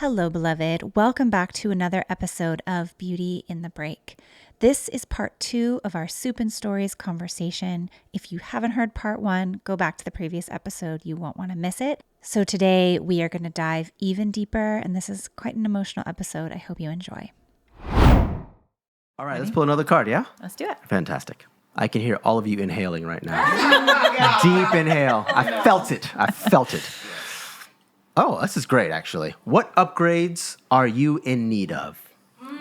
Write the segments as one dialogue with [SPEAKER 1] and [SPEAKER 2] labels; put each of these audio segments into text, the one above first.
[SPEAKER 1] Hello, beloved. Welcome back to another episode of Beauty in the Break. This is part 2 of our Soup and Stories conversation. If you haven't heard part 1, go back to the previous episode. You won't want to miss it. So today we are going to dive even deeper, and this is quite an emotional episode. I hope you enjoy.
[SPEAKER 2] All right, let's pull another card, yeah?
[SPEAKER 1] Let's do it.
[SPEAKER 2] Fantastic. I can hear all of you inhaling right now. Deep inhale. I felt it. Oh, this is great, actually. What upgrades are you in need of?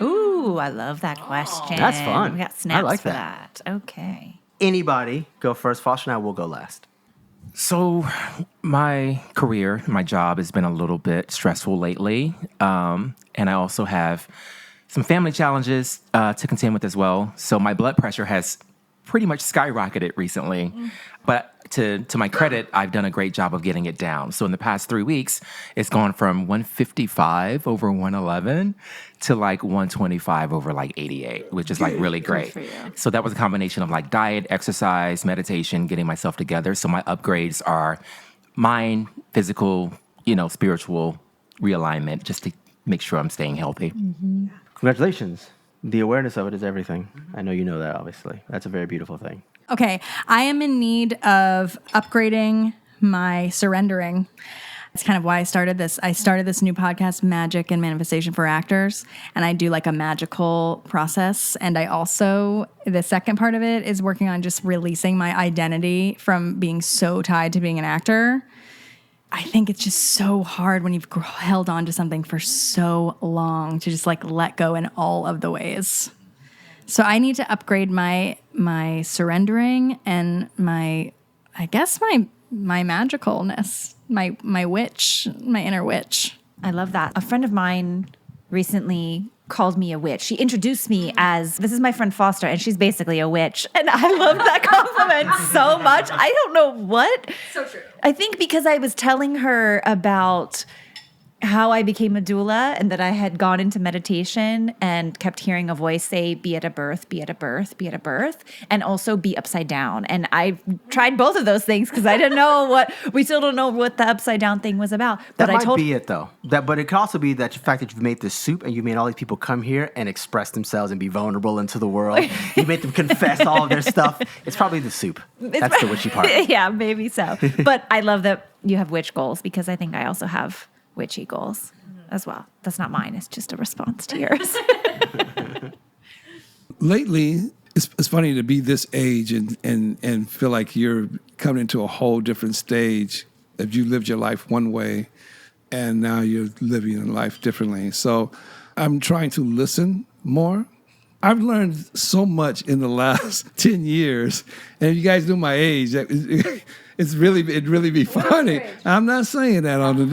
[SPEAKER 1] Ooh, I love that question.
[SPEAKER 2] That's fun.
[SPEAKER 1] We got snaps
[SPEAKER 2] I like
[SPEAKER 1] for that. Okay.
[SPEAKER 2] Anybody go first. Foster and I will go last.
[SPEAKER 3] So my career, my job has been a little bit stressful lately. And I also have some family challenges to contend with as well. So my blood pressure has pretty much skyrocketed recently. But to my credit, I've done a great job of getting it down. So in the past 3 weeks, it's gone from 155 over 111 to like 125 over like 88, which is like really great. So that was a combination of like diet, exercise, meditation, getting myself together. So my upgrades are mind, physical, spiritual realignment, just to make sure I'm staying healthy.
[SPEAKER 2] Mm-hmm. Congratulations. The awareness of it is everything. I know you know that, obviously. That's a very beautiful thing.
[SPEAKER 4] Okay, I am in need of upgrading my surrendering. It's kind of why I started this. I started this new podcast, Magick and Manifestation for Actors, and I do like a magical process. And I also, the second part of it is working on just releasing my identity from being so tied to being an actor. I think it's just so hard when you've held on to something for so long to just like let go in all of the ways. So I need to upgrade my surrendering and my magicalness, my witch, my inner witch.
[SPEAKER 1] I love that. A friend of mine recently called me a witch. She introduced me as, this is my friend Foster, and she's basically a witch. And I love that compliment so much. I don't know what.
[SPEAKER 4] So true.
[SPEAKER 1] I think because I was telling her about how I became a doula and that I had gone into meditation and kept hearing a voice say, be at a birth, be at a birth, be at a birth, and also be upside down. And I tried both of those things because I didn't know we still don't know what the upside down thing was about.
[SPEAKER 2] But that might be it, though. But it could also be that the fact that you've made this soup and you made all these people come here and express themselves and be vulnerable into the world. You made them confess all of their stuff. It's probably the soup. That's the witchy part.
[SPEAKER 1] Yeah, maybe so. But I love that you have witch goals because I think I also have witchy goals as well. That's not mine. It's just a response to yours.
[SPEAKER 5] Lately, it's funny to be this age and feel like you're coming into a whole different stage. If you lived your life one way and now you're living your life differently. So I'm trying to listen more. I've learned so much in the last 10 years. And if you guys knew my age, it'd really be funny. I'm not saying that on the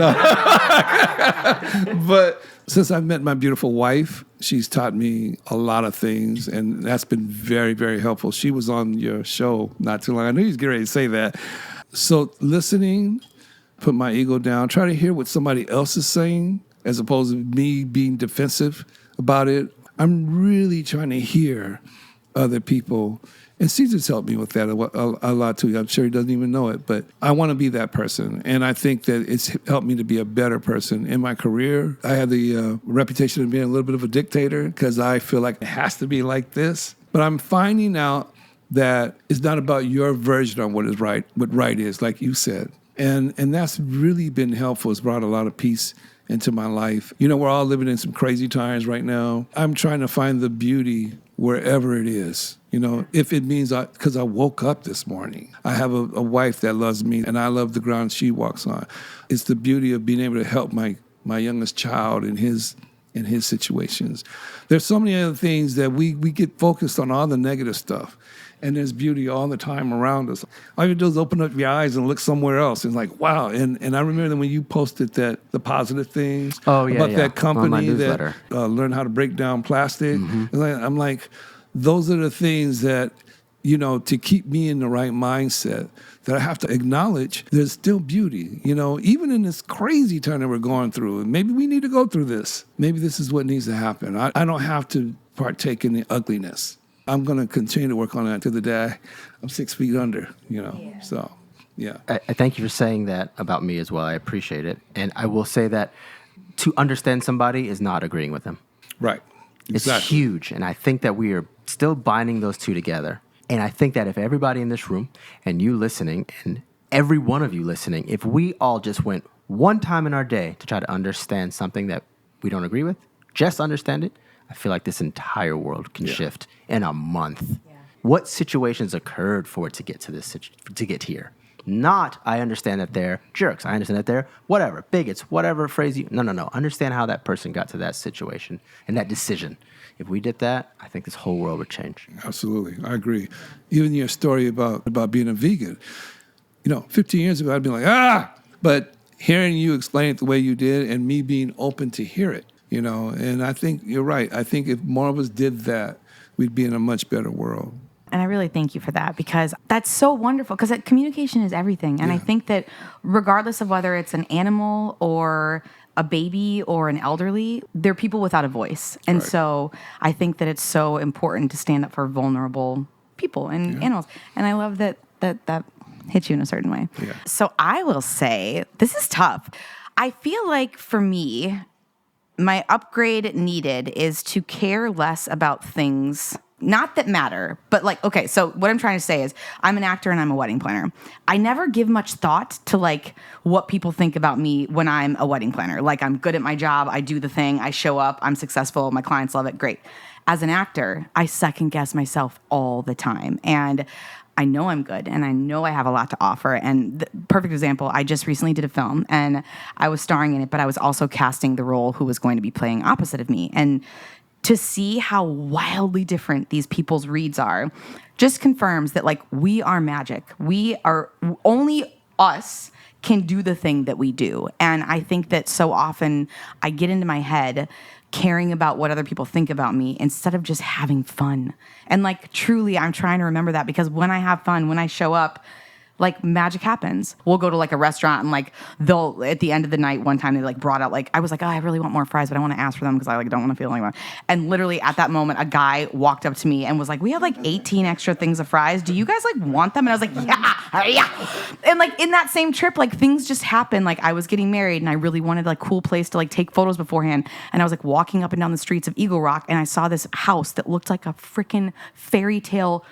[SPEAKER 5] but since I've met my beautiful wife, she's taught me a lot of things, and that's been very, very helpful. She was on your show not too long. I knew you was getting ready to say that. So listening, put my ego down, try to hear what somebody else is saying as opposed to me being defensive about it. I'm really trying to hear other people. And Cesar's helped me with that a lot too. I'm sure he doesn't even know it, but I want to be that person. And I think that it's helped me to be a better person. In my career, I had the reputation of being a little bit of a dictator because I feel like it has to be like this. But I'm finding out that it's not about your version of what right is, like you said. And that's really been helpful. It's brought a lot of peace into my life. We're all living in some crazy times right now. I'm trying to find the beauty wherever it is. If it means because I woke up this morning. I have a wife that loves me, and I love the ground she walks on. It's the beauty of being able to help my youngest child in his situations. There's so many other things that we get focused on all the negative stuff. And there's beauty all the time around us. All you do is open up your eyes and look somewhere else. And like, wow. And I remember that when you posted the positive things about that company that learned how to break down plastic. Mm-hmm. I'm like, those are the things that, to keep me in the right mindset, that I have to acknowledge there's still beauty, even in this crazy time that we're going through. And maybe we need to go through this. Maybe this is what needs to happen. I don't have to partake in the ugliness. I'm going to continue to work on that to the day I'm 6 feet under, Yeah. So, yeah.
[SPEAKER 2] I thank you for saying that about me as well. I appreciate it. And I will say that to understand somebody is not agreeing with them.
[SPEAKER 5] Right.
[SPEAKER 2] It's
[SPEAKER 5] Exactly.
[SPEAKER 2] huge. And I think that we are still binding those two together. And I think that if everybody in this room and you listening and every one of you listening, if we all just went one time in our day to try to understand something that we don't agree with, just understand it, I feel like this entire world can shift in a month. Yeah. What situations occurred for it to get to this, to get here? Not, I understand that they're jerks. I understand that they're whatever, bigots, whatever phrase you... No. Understand how that person got to that situation and that decision. If we did that, I think this whole world would change.
[SPEAKER 5] Absolutely. I agree. Even your story about being a vegan, 15 years ago, I'd be like, but hearing you explain it the way you did and me being open to hear it, and I think you're right. I think if more of us did that, we'd be in a much better world.
[SPEAKER 6] And I really thank you for that, because that's so wonderful, because communication is everything. And I think that regardless of whether it's an animal or a baby or an elderly, they're people without a voice. And so I think that it's so important to stand up for vulnerable people and animals. And I love that hits you in a certain way. Yeah. So I will say, this is tough. I feel like for me, my upgrade needed is to care less about things, not that matter, but okay, so what I'm trying to say is I'm an actor and I'm a wedding planner. I never give much thought to what people think about me when I'm a wedding planner. I'm good at my job, I do the thing, I show up, I'm successful, my clients love it, great. As an actor, I second guess myself all the time. And I know I'm good and I know I have a lot to offer. And the perfect example, I just recently did a film and I was starring in it, but I was also casting the role who was going to be playing opposite of me. And to see how wildly different these people's reads are just confirms that we are magic. We are only us can do the thing that we do. And I think that so often I get into my head caring about what other people think about me instead of just having fun. And truly, I'm trying to remember that, because when I have fun, when I show up, magic happens. We'll go to a restaurant and they'll, at the end of the night, one time they brought out I was I really want more fries, but I want to ask for them because I don't want to feel like one. And literally at that moment, a guy walked up to me and was we have 18 extra things of fries. Do you guys want them? And I was yeah. And in that same trip, things just happen. I was getting married and I really wanted a cool place to take photos beforehand. And I was walking up and down the streets of Eagle Rock and I saw this house that looked like a freaking fairy tale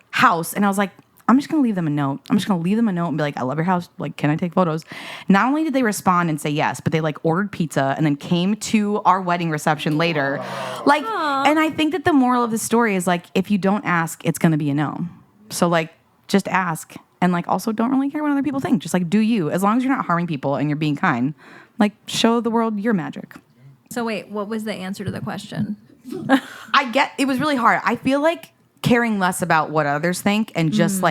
[SPEAKER 6] house. And I was I'm just going to leave them a note. I'm just going to leave them a note and be I love your house. Can I take photos? Not only did they respond and say yes, but they ordered pizza and then came to our wedding reception later. And I think that the moral of the story is if you don't ask, it's going to be a no. So just ask. And also don't really care what other people think. Just do you. As long as you're not harming people and you're being kind, show the world your magic.
[SPEAKER 4] So wait, what was the answer to the question?
[SPEAKER 6] It was really hard. I feel caring less about what others think and just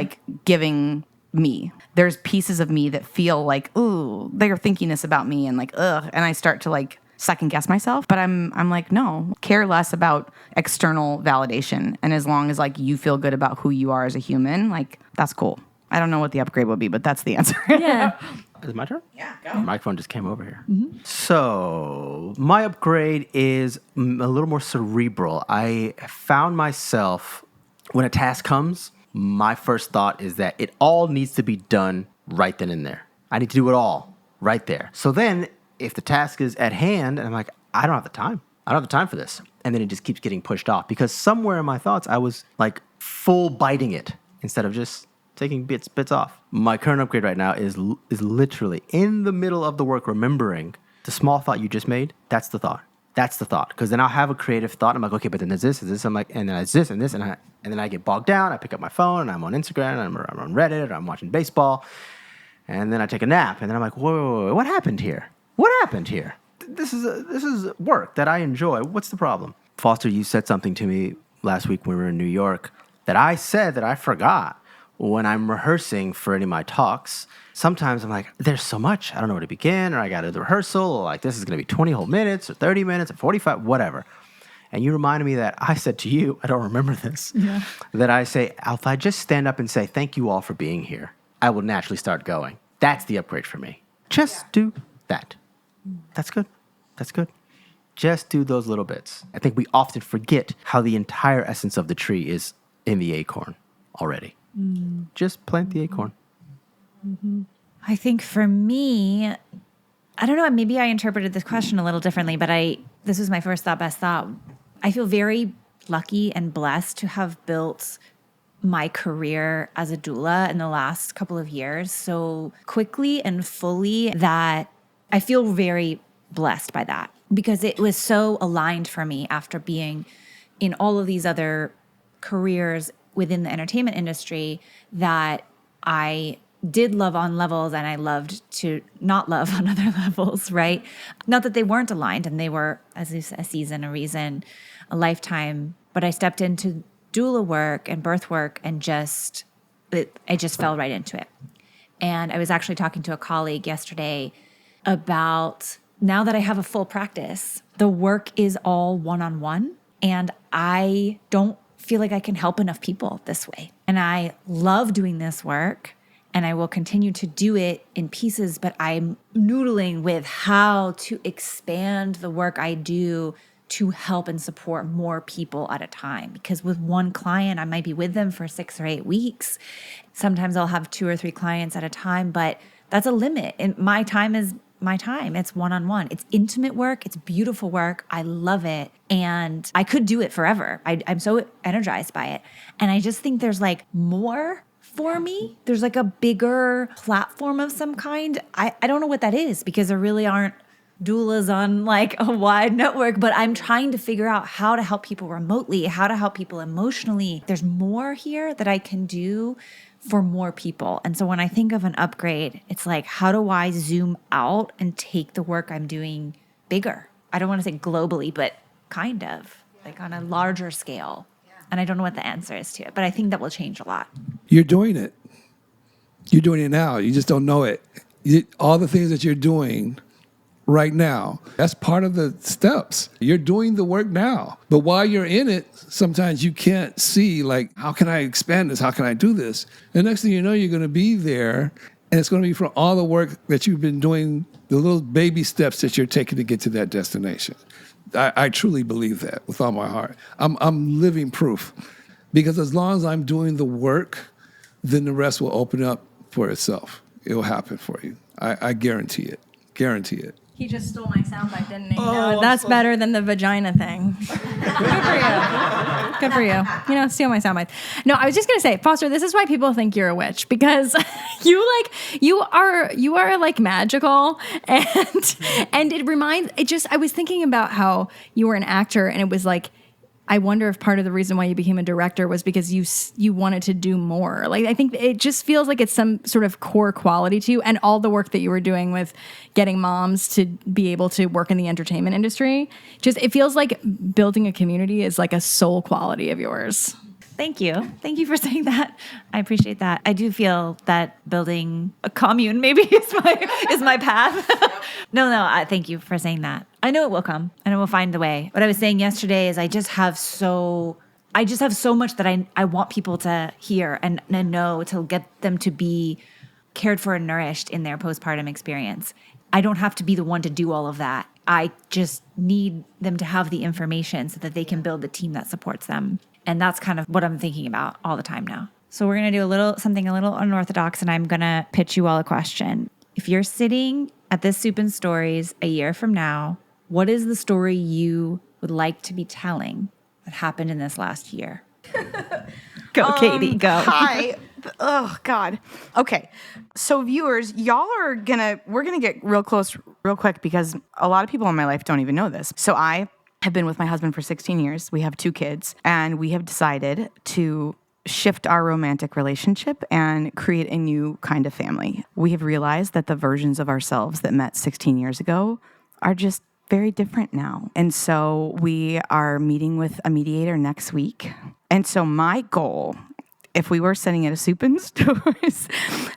[SPEAKER 6] giving me. There's pieces of me that feel ooh, they're thinking this about me and ugh. And I start to second guess myself, but I'm no, care less about external validation. And as long as you feel good about who you are as a human, that's cool. I don't know what the upgrade would be, but that's the answer.
[SPEAKER 4] Yeah.
[SPEAKER 2] Is it my turn?
[SPEAKER 6] Yeah, go.
[SPEAKER 2] The microphone just came over here. Mm-hmm. So my upgrade is a little more cerebral. I found myself, when a task comes, my first thought is that it all needs to be done right then and there. I need to do it all right there. So then if the task is at hand and I'm I don't have the time. I don't have the time for this. And then it just keeps getting pushed off because somewhere in my thoughts, I was full biting it instead of just taking bits off. My current upgrade right now is literally in the middle of the work, remembering the small thought you just made. That's the thought. That's the thought. Because then I'll have a creative thought. I'm okay, but then there's this, and this. I'm and then it's this and this, and then I get bogged down. I pick up my phone, and I'm on Instagram, and I'm on Reddit, or I'm watching baseball, and then I take a nap, and then I'm whoa, what happened here? What happened here? This is work that I enjoy. What's the problem? Foster, you said something to me last week when we were in New York that I said that I forgot. When I'm rehearsing for any of my talks, sometimes I'm there's so much. I don't know where to begin, or I got to do the rehearsal, or this is going to be 20 whole minutes, or 30 minutes, or 45, whatever. And you reminded me that I said to you, I don't remember this, that I say, if I just stand up and say, thank you all for being here, I will naturally start going. That's the upgrade for me. Just do that. That's good. That's good. Just do those little bits. I think we often forget how the entire essence of the tree is in the acorn already. Just plant the acorn.
[SPEAKER 1] I think for me, I don't know, maybe I interpreted this question a little differently, but this was my first thought, best thought. I feel very lucky and blessed to have built my career as a doula in the last couple of years so quickly and fully that I feel very blessed by that, because it was so aligned for me after being in all of these other careers within the entertainment industry that I did love on levels and I loved to not love on other levels, right? Not that they weren't aligned, and they were, as a season, a reason, a lifetime, but I stepped into doula work and birth work and I just fell right into it. And I was actually talking to a colleague yesterday about, now that I have a full practice, the work is all one-on-one, and I don't feel like I can help enough people this way. And I love doing this work, and I will continue to do it in pieces, but I'm noodling with how to expand the work I do to help and support more people at a time. Because with one client, I might be with them for 6 or 8 weeks. Sometimes I'll have 2 or 3 clients at a time, but that's a limit. And my time is my time. It's one-on-one. It's intimate work. It's beautiful work. I love it. And I could do it forever. I'm so energized by it. And I just think there's like more for me. There's like a bigger platform of some kind. I don't know what that is, because there really aren't doulas on like a wide network, but I'm trying to figure out how to help people remotely, how to help people emotionally. There's more here that I can do for more people. And so when I think of an upgrade, it's like, how do I zoom out and take the work I'm doing bigger? I don't want to say globally, but kind of like on a larger scale. And I don't know what the answer is to it, but I think that will change a lot.
[SPEAKER 5] You're doing it. You're doing it now. You just don't know it. All the things that you're doing right now, that's part of the steps. You're doing the work now. But while you're in it, sometimes you can't see, like, how can I expand this? How can I do this? The next thing you know, you're going to be there, and it's going to be from all the work that you've been doing, the little baby steps that you're taking to get to that destination. I truly believe that with all my heart. I'm living proof. Because as long as I'm doing the work, then the rest will open up for itself. It will happen for you. I guarantee it. Guarantee it.
[SPEAKER 4] He just stole my soundbite, didn't he? No, that's better than the vagina thing. Good for you. Good for you. You know, steal my soundbite. No, I was just gonna say, Foster, this is why people think you're a witch, because you are like magical, and I was thinking about how you were an actor, and it was like, I wonder if part of the reason why you became a director was because you wanted to do more. Like, I think it just feels like it's some sort of core quality to you, and all the work that you were doing with getting moms to be able to work in the entertainment industry. Just, it feels like building a community is like a soul quality of yours.
[SPEAKER 1] Thank you. Thank you for saying that. I appreciate that. I do feel that building a commune maybe is my path. No, thank you for saying that. I know it will come, and it will find the way. What I was saying yesterday is I just have so much that I want people to hear and know, to get them to be cared for and nourished in their postpartum experience. I don't have to be the one to do all of that. I just need them to have the information so that they can build the team that supports them. And that's kind of what I'm thinking about all the time now. So we're going to do something a little unorthodox, and I'm going to pitch you all a question. If you're sitting at this Soup and Stories a year from now, what is the story you would like to be telling that happened in this last year? Go, Katie, go.
[SPEAKER 6] Hi. Oh, God. Okay. So viewers, we're going to get real close real quick, because a lot of people in my life don't even know this. So I have been with my husband for 16 years. We have 2 kids, and we have decided to shift our romantic relationship and create a new kind of family. We have realized that the versions of ourselves that met 16 years ago are just very different now. And so we are meeting with a mediator next week. And so my goal, if we were sitting at a Soup and Stores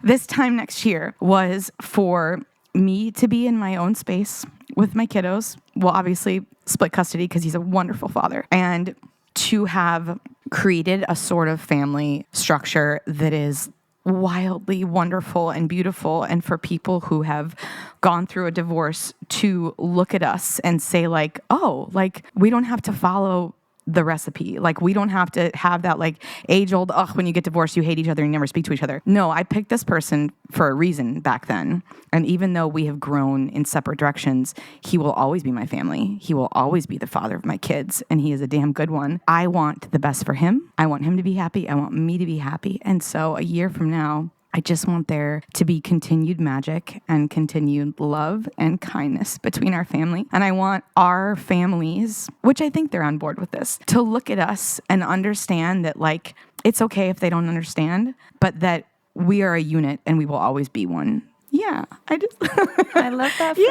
[SPEAKER 6] this time next year, was for me to be in my own space with my kiddos. Well, obviously split custody because he's a wonderful father, and to have created a sort of family structure that is wildly wonderful and beautiful, and for people who have gone through a divorce to look at us and say, like, oh, like, we don't have to follow the recipe. Like, we don't have to have that like age old, when you get divorced, you hate each other and you never speak to each other. No, I picked this person for a reason back then. And even though we have grown in separate directions, he will always be my family. He will always be the father of my kids. And he is a damn good one. I want the best for him. I want him to be happy. I want me to be happy. And so a year from now, I just want there to be continued magic and continued love and kindness between our family. And I want our families, which I think they're on board with this, to look at us and understand that, like, it's okay if they don't understand, but that we are a unit and we will always be one. Yeah,
[SPEAKER 1] I love that for you.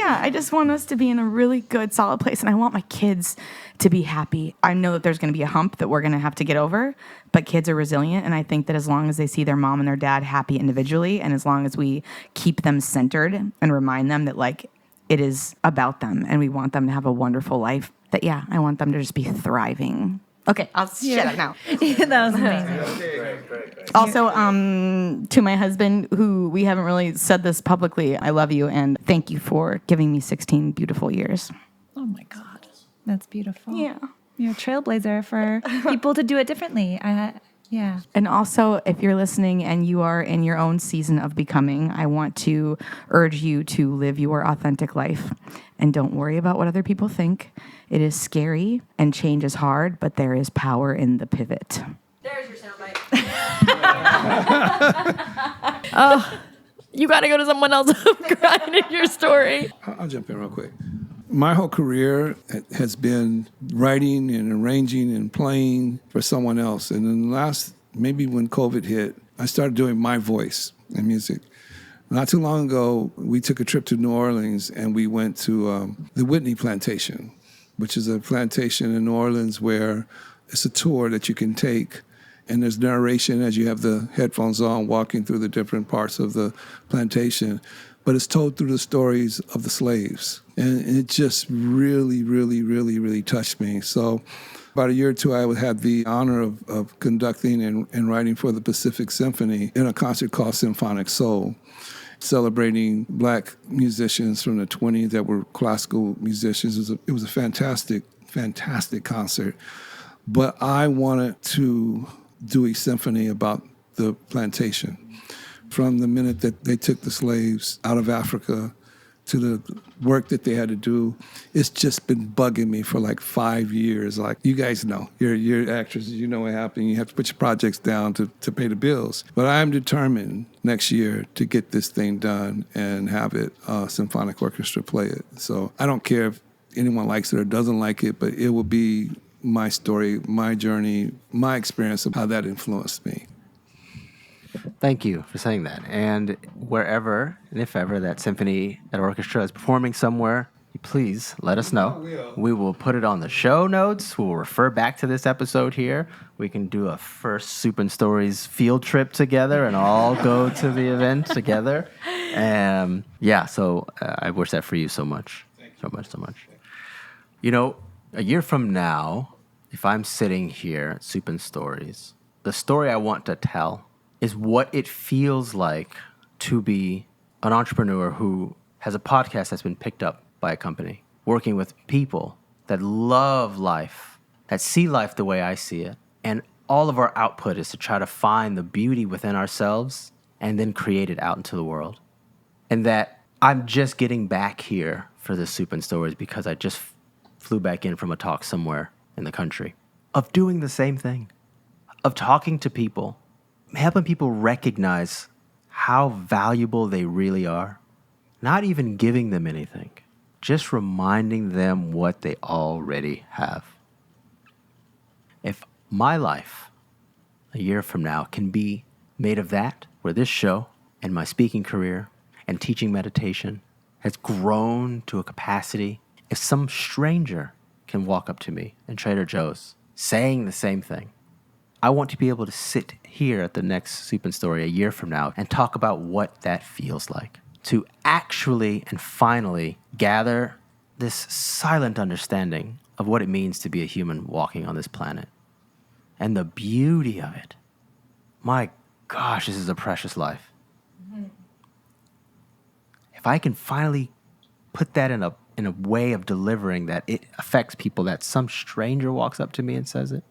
[SPEAKER 6] I just want us to be in a really good, solid place. And I want my kids to be happy. I know that there's going to be a hump that we're going to have to get over, but kids are resilient. And I think that as long as they see their mom and their dad happy individually, and as long as we keep them centered and remind them that, like, it is about them and we want them to have a wonderful life, that, I want them to just be thriving. Okay, I'll shut up now.
[SPEAKER 1] That was amazing.
[SPEAKER 6] Also, to my husband, who we haven't really said this publicly, I love you and thank you for giving me 16 beautiful years.
[SPEAKER 1] Oh my God. That's beautiful.
[SPEAKER 6] Yeah.
[SPEAKER 1] You're a trailblazer for people to do it differently. Yeah.
[SPEAKER 6] And also, if you're listening and you are in your own season of becoming, I want to urge you to live your authentic life and don't worry about what other people think. It is scary and change is hard, but there is power in the pivot.
[SPEAKER 4] There's your soundbite. You got to go to someone else crying in your story.
[SPEAKER 5] I'll jump in real quick. My whole career has been writing and arranging and playing for someone else. And in the last, maybe when COVID hit, I started doing my voice in music. Not too long ago, we took a trip to New Orleans and we went to the Whitney Plantation, which is a plantation in New Orleans where it's a tour that you can take. And there's narration as you have the headphones on, walking through the different parts of the plantation. But it's told through the stories of the slaves. And it just really, really, really, really touched me. So about a year or two, I had the honor of conducting and writing for the Pacific Symphony in a concert called Symphonic Soul, celebrating Black musicians from the 20s that were classical musicians. It was a fantastic, fantastic concert. But I wanted to do a symphony about the plantation. From the minute that they took the slaves out of Africa to the work that they had to do, it's just been bugging me for like 5 years. Like, you guys know, you're actresses, you know what happened. You have to put your projects down to pay the bills. But I'm determined next year to get this thing done and have it, symphonic orchestra play it. So I don't care if anyone likes it or doesn't like it, but it will be my story, my journey, my experience of how that influenced me.
[SPEAKER 2] Thank you for saying that. And wherever, and if ever, that symphony, that orchestra is performing somewhere, please let us know. We will put it on the show notes. We will refer back to this episode here. We can do a first Soup and Stories field trip together and all go to the event together. So I wish that for you so much. So much. You know, a year from now, if I'm sitting here at Soup and Stories, the story I want to tell is what it feels like to be an entrepreneur who has a podcast that's been picked up by a company, working with people that love life, that see life the way I see it. And all of our output is to try to find the beauty within ourselves and then create it out into the world. And that I'm just getting back here for the Soup and Stories because I just flew back in from a talk somewhere in the country of doing the same thing, of talking to people, helping people recognize how valuable they really are, not even giving them anything, just reminding them what they already have. If my life a year from now can be made of that, where this show and my speaking career and teaching meditation has grown to a capacity, if some stranger can walk up to me in Trader Joe's saying the same thing, I want to be able to sit here at the next Soup and Story a year from now and talk about what that feels like. To actually and finally gather this silent understanding of what it means to be a human walking on this planet. And the beauty of it. My gosh, this is a precious life. Mm-hmm. If I can finally put that in a in a way of delivering that it affects people, that some stranger walks up to me and says it.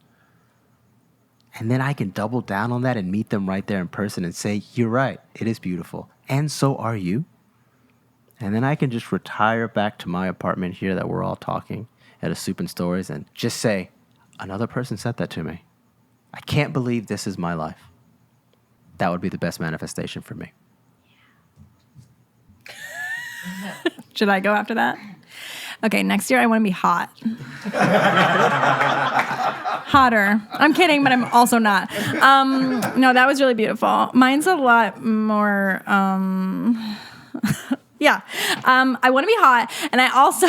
[SPEAKER 2] And then I can double down on that and meet them right there in person and say, you're right, it is beautiful. And so are you. And then I can just retire back to my apartment here that we're all talking at a Soup and Stories and just say, another person said that to me. I can't believe this is my life. That would be the best manifestation for me.
[SPEAKER 4] Should I go after that? Okay, next year I want to be hot. Hotter. I'm kidding, but I'm also not. No, that was really beautiful. Mine's a lot more... Yeah. I want to be hot. And I also...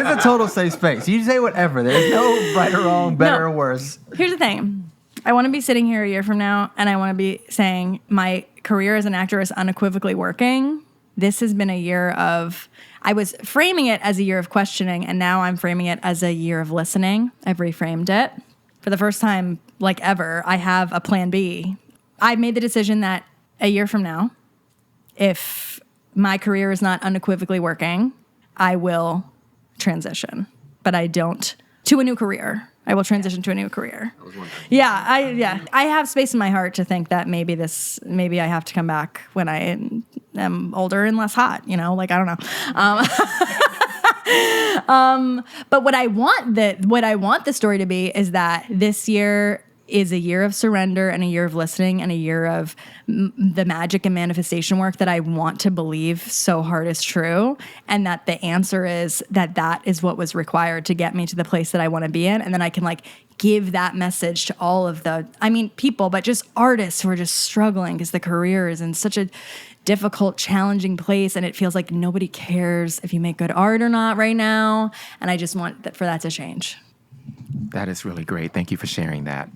[SPEAKER 2] It's a total safe space. You say whatever. There's no right or wrong, better or worse.
[SPEAKER 4] Here's the thing. I want to be sitting here a year from now, and I want to be saying my career as an actor is unequivocally working. This has been a year of... I was framing it as a year of questioning, and now I'm framing it as a year of listening. I've reframed it. For the first time, like ever, I have a plan B. I've made the decision that a year from now, if my career is not unequivocally working, I will transition. But I don't to a new career. I will transition to a new career. I have space in my heart to think that maybe I have to come back when I am older and less hot, I don't know. But what I want the story to be is that this year is a year of surrender and a year of listening and a year of the magic and manifestation work that I want to believe so hard is true. And that the answer is that is what was required to get me to the place that I want to be in. And then I can give that message to all of people, but just artists who are just struggling because the career is in such a difficult, challenging place. And it feels like nobody cares if you make good art or not right now. And I just want for that to change.
[SPEAKER 3] That is really great. Thank you for sharing that.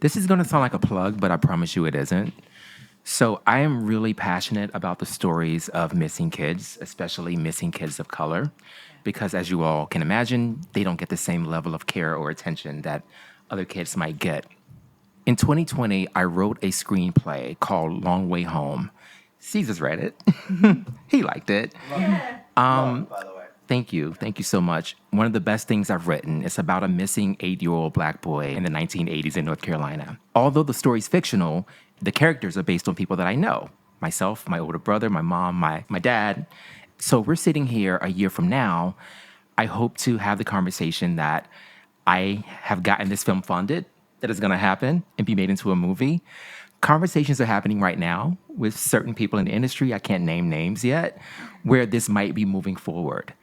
[SPEAKER 3] This is going to sound like a plug, but I promise you it isn't. So I am really passionate about the stories of missing kids, especially missing kids of color, because as you all can imagine, they don't get the same level of care or attention that other kids might get. In 2020, I wrote a screenplay called Long Way Home. Cesar's read it. He liked it. By the way. Thank you. Thank you so much. One of the best things I've written is about a missing 8-year-old black boy in the 1980s in North Carolina. Although the story's fictional, the characters are based on people that I know. Myself, my older brother, my mom, my dad. So we're sitting here a year from now. I hope to have the conversation that I have gotten this film funded, that is going to happen and be made into a movie. Conversations are happening right now with certain people in the industry, I can't name names yet, where this might be moving forward.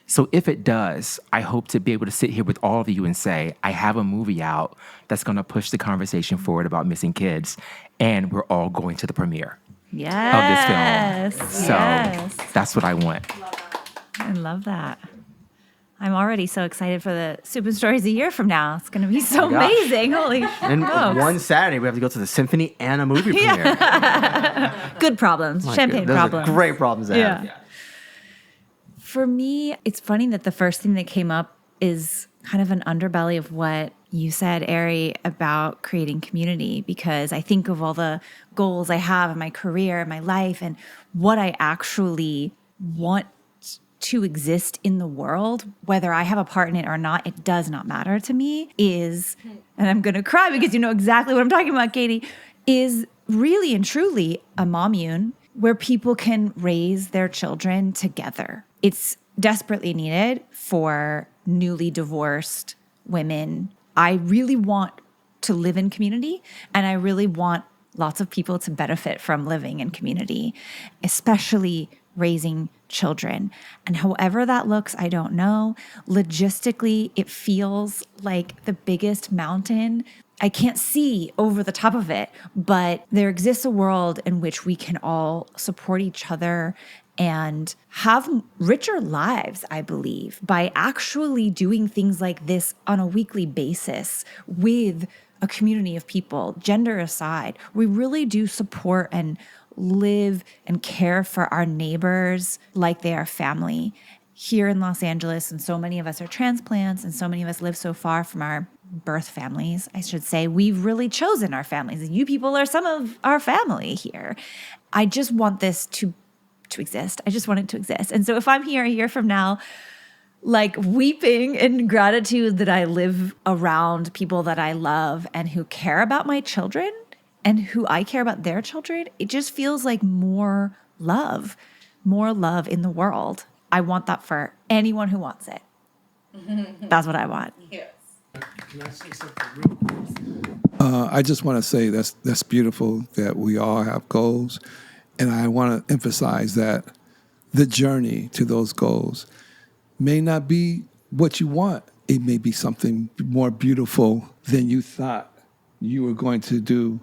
[SPEAKER 3] So if it does, I hope to be able to sit here with all of you and say, I have a movie out that's going to push the conversation forward about missing kids, and we're all going to the premiere of this film. So that's what I want.
[SPEAKER 1] I love that. I'm already so excited for the Soup and Stories a year from now. It's going to be so amazing. Holy
[SPEAKER 2] And
[SPEAKER 1] smokes.
[SPEAKER 2] one Saturday, we have to go to the symphony and a movie premiere.
[SPEAKER 1] Good problems. Champagne
[SPEAKER 2] Those
[SPEAKER 1] problems.
[SPEAKER 2] are great problems to have.
[SPEAKER 1] For me, it's funny that the first thing that came up is kind of an underbelly of what you said, Ari, about creating community, because I think of all the goals I have in my career, in my life, and what I actually want to exist in the world, whether I have a part in it or not, it does not matter to me, is, and I'm going to cry because you know exactly what I'm talking about, Katie, is really and truly a mommune where people can raise their children together. It's desperately needed for newly divorced women. I really want to live in community, and I really want lots of people to benefit from living in community, especially raising children. And however that looks, I don't know. Logistically, it feels like the biggest mountain. I can't see over the top of it, but there exists a world in which we can all support each other and have richer lives, I believe, by actually doing things like this on a weekly basis with a community of people, gender aside. We really do support and live and care for our neighbors like they are family. Here in Los Angeles, and so many of us are transplants, and so many of us live so far from our birth families, I should say, we've really chosen our families. And you people are some of our family here. I just want this to to exist. I just want it to exist. And so if I'm here a year from now, like weeping in gratitude that I live around people that I love and who care about my children and who I care about their children, it just feels like more love in the world. I want that for anyone who wants it. That's what I want.
[SPEAKER 5] Can I say something real quick? I just want to say that's beautiful that we all have goals. And I want to emphasize that the journey to those goals may not be what you want. It may be something more beautiful than you thought you were going to do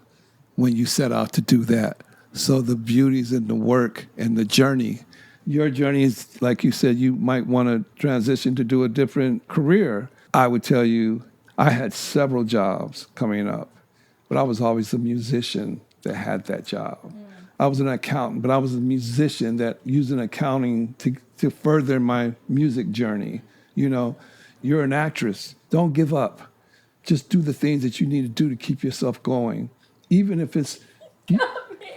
[SPEAKER 5] when you set out to do that. So the beauty's in the work and the journey. Your journey is, like you said, you might want to transition to do a different career. I would tell you, I had several jobs coming up, but I was always a musician that had that job. I was an accountant, but I was a musician that used accounting to further my music journey. You know, you're an actress. Don't give up. Just do the things that you need to do to keep yourself going. Even if it's...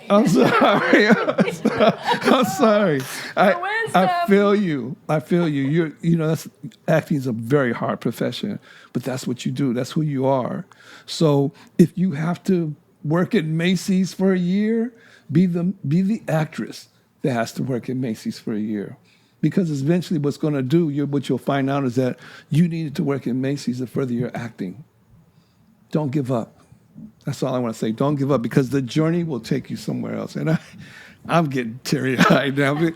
[SPEAKER 5] I'm sorry. I'm sorry. I feel you. That's acting is a very hard profession, but that's what you do. That's who you are. So if you have to work at Macy's for a year, be the actress that has to work at Macy's for a year. Because eventually what's going to do, what you'll find out is that you needed to work at Macy's to further your acting. Don't give up. That's all I want to say. Don't give up, because the journey will take you somewhere else. And I'm getting teary-eyed now.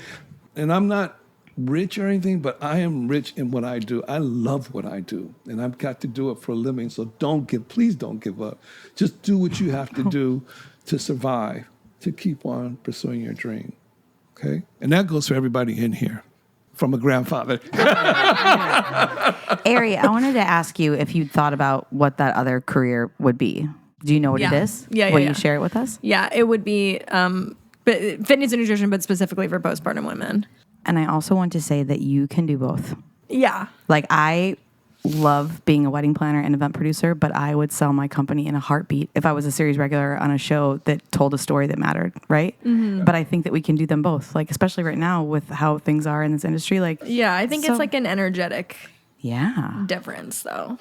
[SPEAKER 5] And I'm not rich or anything, but I am rich in what I do. I love what I do, and I've got to do it for a living. So please don't give up. Just do what you have to do to survive, to keep on pursuing your dream, okay? And that goes for everybody in here, from a grandfather.
[SPEAKER 6] Ari, I wanted to ask you if you'd thought about what that other career would be. Do you know what it is?
[SPEAKER 4] Yeah.
[SPEAKER 6] Will you share it with us?
[SPEAKER 4] Yeah, it would be fitness and nutrition, but specifically for postpartum women.
[SPEAKER 6] And I also want to say that you can do both.
[SPEAKER 4] Yeah.
[SPEAKER 6] Like, I love being a wedding planner and event producer, but I would sell my company in a heartbeat if I was a series regular on a show that told a story that mattered, right? Mm-hmm. But I think that we can do them both, like, especially right now with how things are in this industry. Like,
[SPEAKER 4] yeah, I think it's like an energetic
[SPEAKER 6] yeah
[SPEAKER 4] difference, though.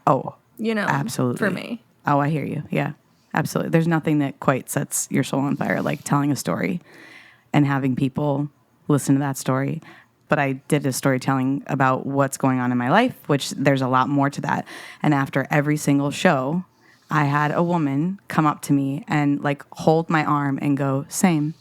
[SPEAKER 6] Absolutely.
[SPEAKER 4] For me.
[SPEAKER 6] Oh, I hear you. Yeah, absolutely. There's nothing that quite sets your soul on fire like telling a story and having people listen to that story. But I did a storytelling about what's going on in my life, which there's a lot more to that. And after every single show, I had a woman come up to me and like hold my arm and go, same.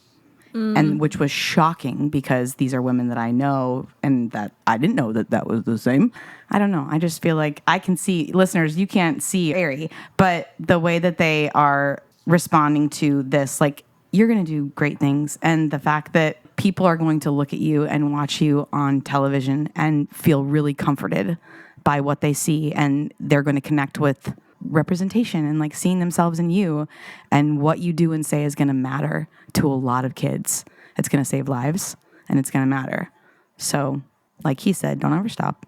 [SPEAKER 6] And which was shocking because these are women that I know and that I didn't know that was the same. I don't know. I just feel like I can see, listeners, you can't see Ari, but the way that they are responding to this, like, you're going to do great things. And the fact that people are going to look at you and watch you on television and feel really comforted by what they see, and they're going to connect with representation and like seeing themselves in you, and what you do and say is going to matter to a lot of kids. It's going to save lives and it's going to matter. So like he said, don't ever stop.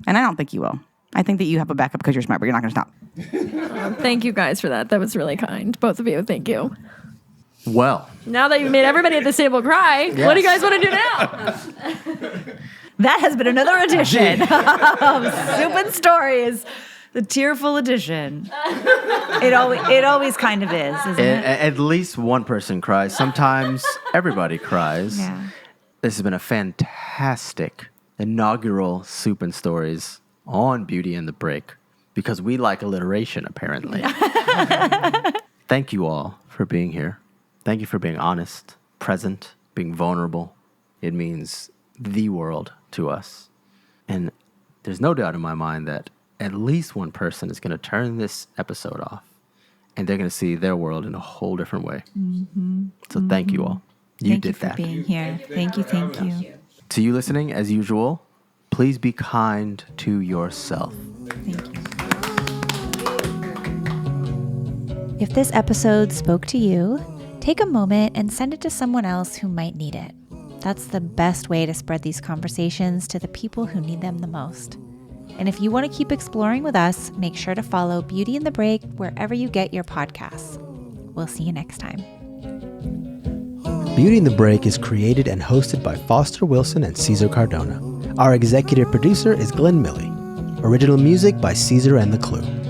[SPEAKER 6] And I don't think you will. I think that you have a backup because you're smart, but you're not going to stop.
[SPEAKER 4] Thank you guys for that. That was really kind. Both of you. Thank you.
[SPEAKER 2] Well,
[SPEAKER 4] now that you've made everybody at this table cry, what do you guys want to do now?
[SPEAKER 1] That has been another edition of Soup and Stories, the tearful edition. It always kind of is, isn't it?
[SPEAKER 2] At least one person cries. Sometimes everybody cries.
[SPEAKER 1] Yeah.
[SPEAKER 2] This has been a fantastic inaugural Soup and Stories on Beauty and the Break, because we like alliteration, apparently. Thank you all for being here. Thank you for being honest, present, being vulnerable. It means the world to us. And there's no doubt in my mind that at least one person is going to turn this episode off, and they're going to see their world in a whole different way. Mm-hmm. So thank you all. You
[SPEAKER 1] Thank
[SPEAKER 2] did
[SPEAKER 1] you for
[SPEAKER 2] that.
[SPEAKER 1] being here. Thank you.
[SPEAKER 2] To you listening, as usual, please be kind to yourself.
[SPEAKER 1] Thank you. If this episode spoke to you, take a moment and send it to someone else who might need it. That's the best way to spread these conversations to the people who need them the most. And if you want to keep exploring with us, make sure to follow Beauty in the Break wherever you get your podcasts. We'll see you next time.
[SPEAKER 7] Beauty in the Break is created and hosted by Foster Wilson and Cesar Cardona. Our executive producer is Glenn Milley. Original music by Cesar and the Clue.